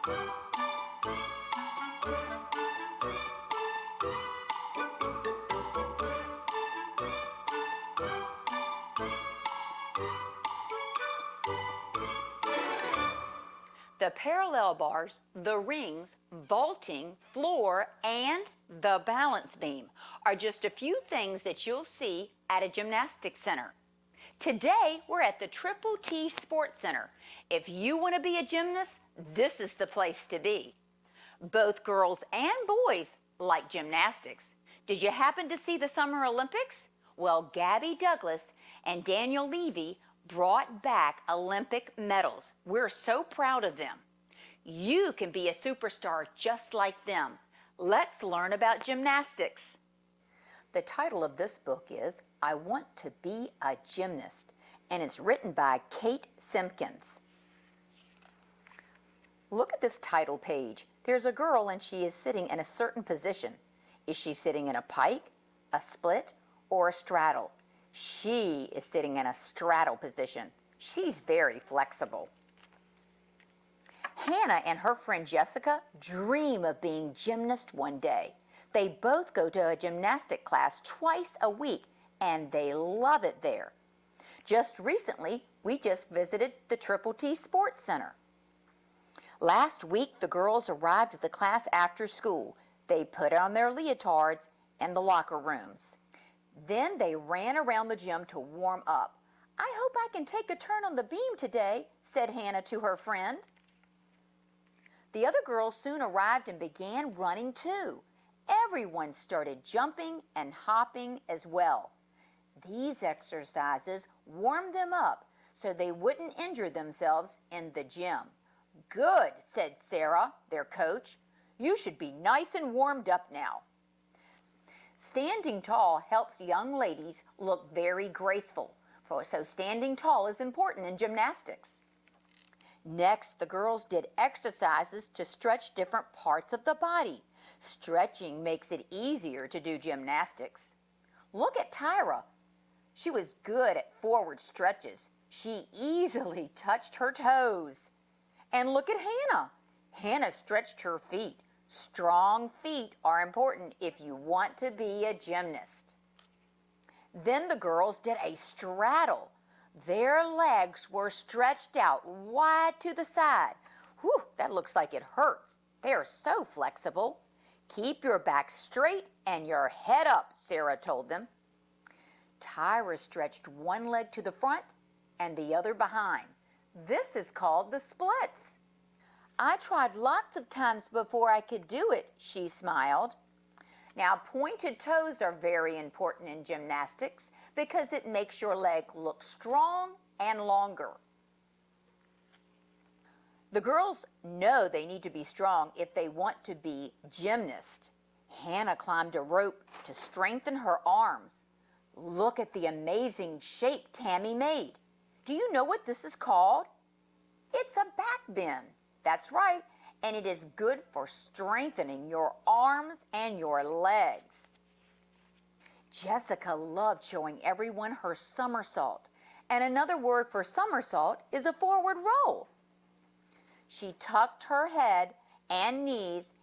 The parallel bars, the rings, vaulting, floor, and the balance beam are just a few things that you'll see at a gymnastics center. Today, we're at the Triple T Sports Center. If you want to be a gymnast, this is the place to be. Both girls and boys like gymnastics. Did you happen to see the Summer Olympics? Well, Gabby Douglas and Daniel Levy brought back Olympic medals. We're so proud of them. You can be a superstar just like them. Let's learn about gymnastics. The title of this book is I Want to Be a Gymnast, and it's written by Kate Simpkins. Look at this title page. There's a girl and she is sitting in a certain position. Is she sitting in a pike, a split, or a straddle? She is sitting in a straddle position. She's very flexible. Hannah and her friend Jessica dream of being gymnasts one day. They both go to a gymnastic class twice a week, and they love it there. Just recently, we just visited the Triple T Sports Center. Last week, the girls arrived at the class after school. They put on their leotards in the locker rooms. Then they ran around the gym to warm up. I hope I can take a turn on the beam today, said Hannah to her friend. The other girls soon arrived and began running too. Everyone started jumping and hopping as well. These exercises warmed them up so they wouldn't injure themselves in the gym. Good, said Sarah, their coach. You should be nice and warmed up now. Standing tall helps young ladies look very graceful, so standing tall is important in gymnastics. Next, the girls did exercises to stretch different parts of the body. Stretching makes it easier to do gymnastics. Look at Tyra. She was good at forward stretches. She easily touched her toes. And look at Hannah. Hannah stretched her feet. Strong feet are important if you want to be a gymnast. Then the girls did a straddle. Their legs were stretched out wide to the side. Whew, that looks like it hurts. They are so flexible. Keep your back straight and your head up, Sarah told them. Tyra stretched one leg to the front and the other behind. This is called the splits. I tried lots of times before I could do it, she smiled. Now, pointed toes are very important in gymnastics because it makes your leg look strong and longer. The girls know they need to be strong if they want to be gymnasts. Hannah climbed a rope to strengthen her arms. Look at the amazing shape Tammy made. Do you know what this is called? It's a back bend. That's right, and it is good for strengthening your arms and your legs. Jessica loved showing everyone her somersault, and another word for somersault is a forward roll. She tucked her head and knees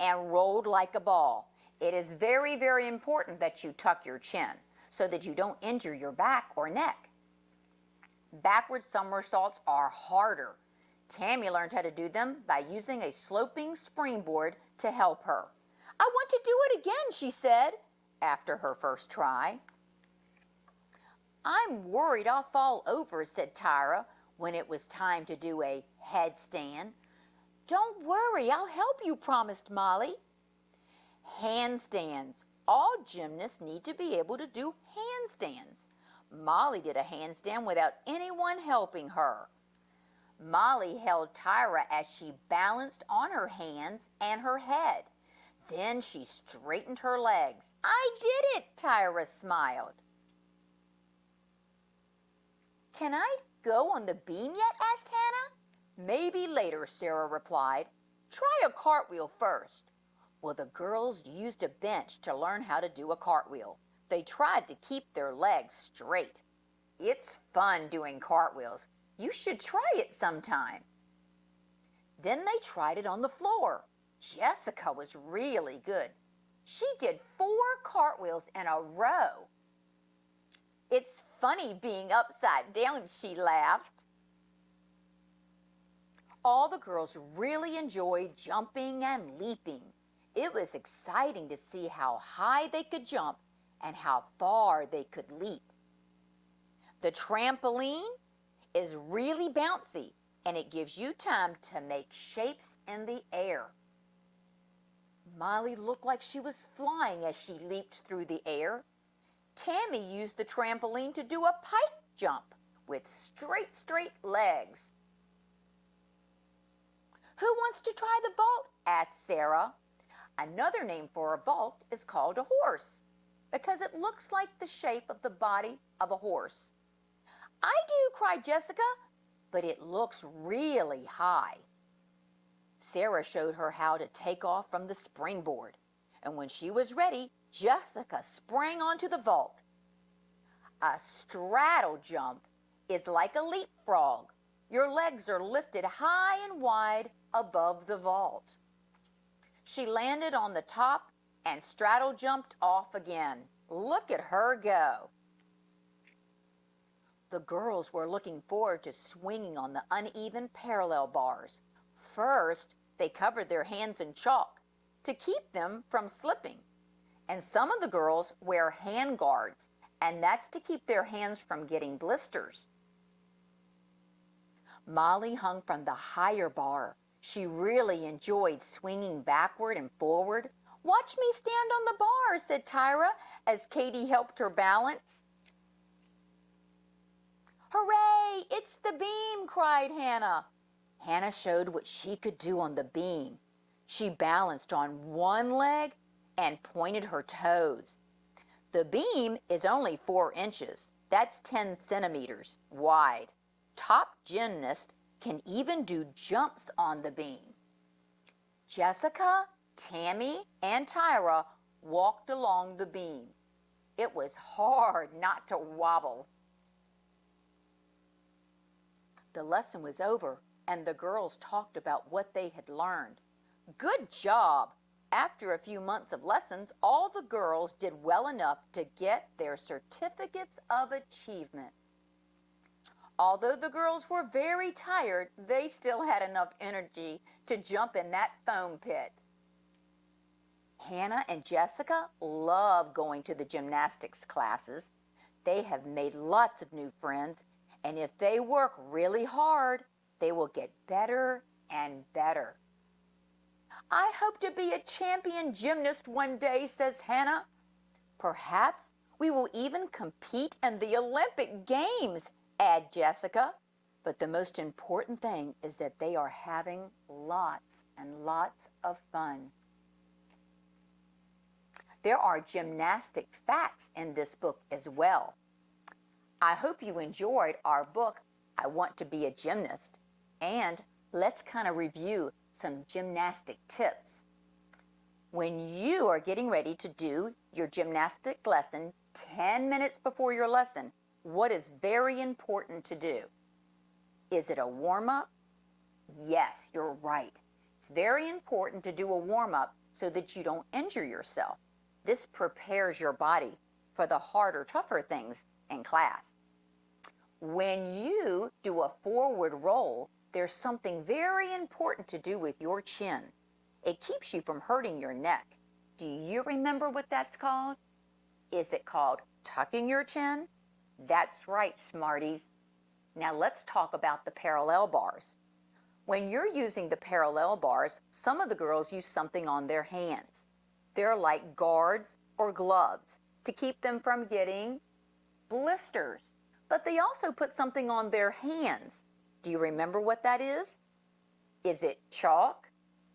and rolled like a ball. It is very, very important that you tuck your chin so that you don't injure your back or neck. Backward somersaults are harder. Tammy learned how to do them by using a sloping springboard to help her. I want to do it again, she said, after her first try. I'm worried I'll fall over, said Tyra, when it was time to do a headstand. Don't worry, I'll help you, promised Molly. Handstands. All gymnasts need to be able to do handstands. Molly did a handstand without anyone helping her. Molly held Tyra as she balanced on her hands and her head. Then she straightened her legs. I did it, Tyra smiled. Can I go on the beam yet? Asked Hannah. Maybe later, Sarah replied. Try a cartwheel first. Well, the girls used a bench to learn how to do a cartwheel. They tried to keep their legs straight. It's fun doing cartwheels. You should try it sometime. Then they tried it on the floor. Jessica was really good. She did 4 cartwheels in a row. It's funny being upside down, she laughed. All the girls really enjoyed jumping and leaping. It was exciting to see how high they could jump and how far they could leap. The trampoline is really bouncy, and it gives you time to make shapes in the air. Molly looked like she was flying as she leaped through the air. Tammy used the trampoline to do a pipe jump with straight legs. Who wants to try the vault? Asked Sarah. Another name for a vault is called a horse because it looks like the shape of the body of a horse. I do, cried Jessica, but it looks really high. Sarah showed her how to take off from the springboard, and when she was ready, Jessica sprang onto the vault. A straddle jump is like a leapfrog. Your legs are lifted high and wide above the vault. She landed on the top and straddle jumped off again. Look at her go. The girls were looking forward to swinging on the uneven parallel bars. First, they covered their hands in chalk to keep them from slipping. And some of the girls wear hand guards, and that's to keep their hands from getting blisters. Molly hung from the higher bar. She really enjoyed swinging backward and forward. Watch me stand on the bar, said Tyra as Katie helped her balance. Hooray, it's the beam, cried Hannah. Hannah showed what she could do on the beam. She balanced on one leg and pointed her toes. The beam is only 4 inches. That's 10 centimeters wide. Top gymnasts can even do jumps on the beam. Jessica, Tammy, and Tyra walked along the beam. It was hard not to wobble. The lesson was over, and the girls talked about what they had learned. Good job! After a few months of lessons, all the girls did well enough to get their certificates of achievement. Although the girls were very tired, they still had enough energy to jump in that foam pit. Hannah and Jessica love going to the gymnastics classes. They have made lots of new friends, and if they work really hard, they will get better and better. I hope to be a champion gymnast one day, says Hannah. Perhaps we will even compete in the Olympic Games, add Jessica. But the most important thing is that they are having lots and lots of fun. There are gymnastic facts in this book as well. I hope you enjoyed our book, I Want to Be a Gymnast. And let's kind of review some gymnastic tips. When you are getting ready to do your gymnastic lesson 10 minutes before your lesson, what is very important to do? Is it a warm-up? Yes, you're right. It's very important to do a warm-up so that you don't injure yourself. This prepares your body for the harder, tougher things in class. When you do a forward roll, there's something very important to do with your chin. It keeps you from hurting your neck. Do you remember what that's called? Is it called tucking your chin? That's right, smarties. Now let's talk about the parallel bars. When you're using the parallel bars, some of the girls use something on their hands. They're like guards or gloves to keep them from getting blisters. But they also put something on their hands. Do you remember what that is? Is it chalk?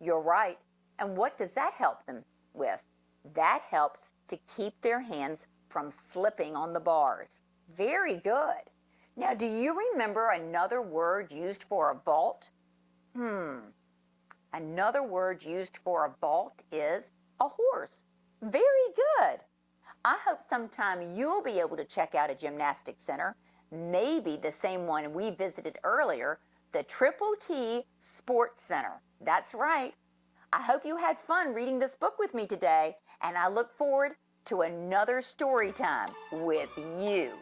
You're right. And what does that help them with? That helps to keep their hands from slipping on the bars. Very good. Now, do you remember another word used for a vault? Another word used for a vault is a horse. Very good. I hope sometime you'll be able to check out a gymnastics center, maybe the same one we visited earlier, the Triple T Sports Center. That's right. I hope you had fun reading this book with me today, and I look forward to another story time with you.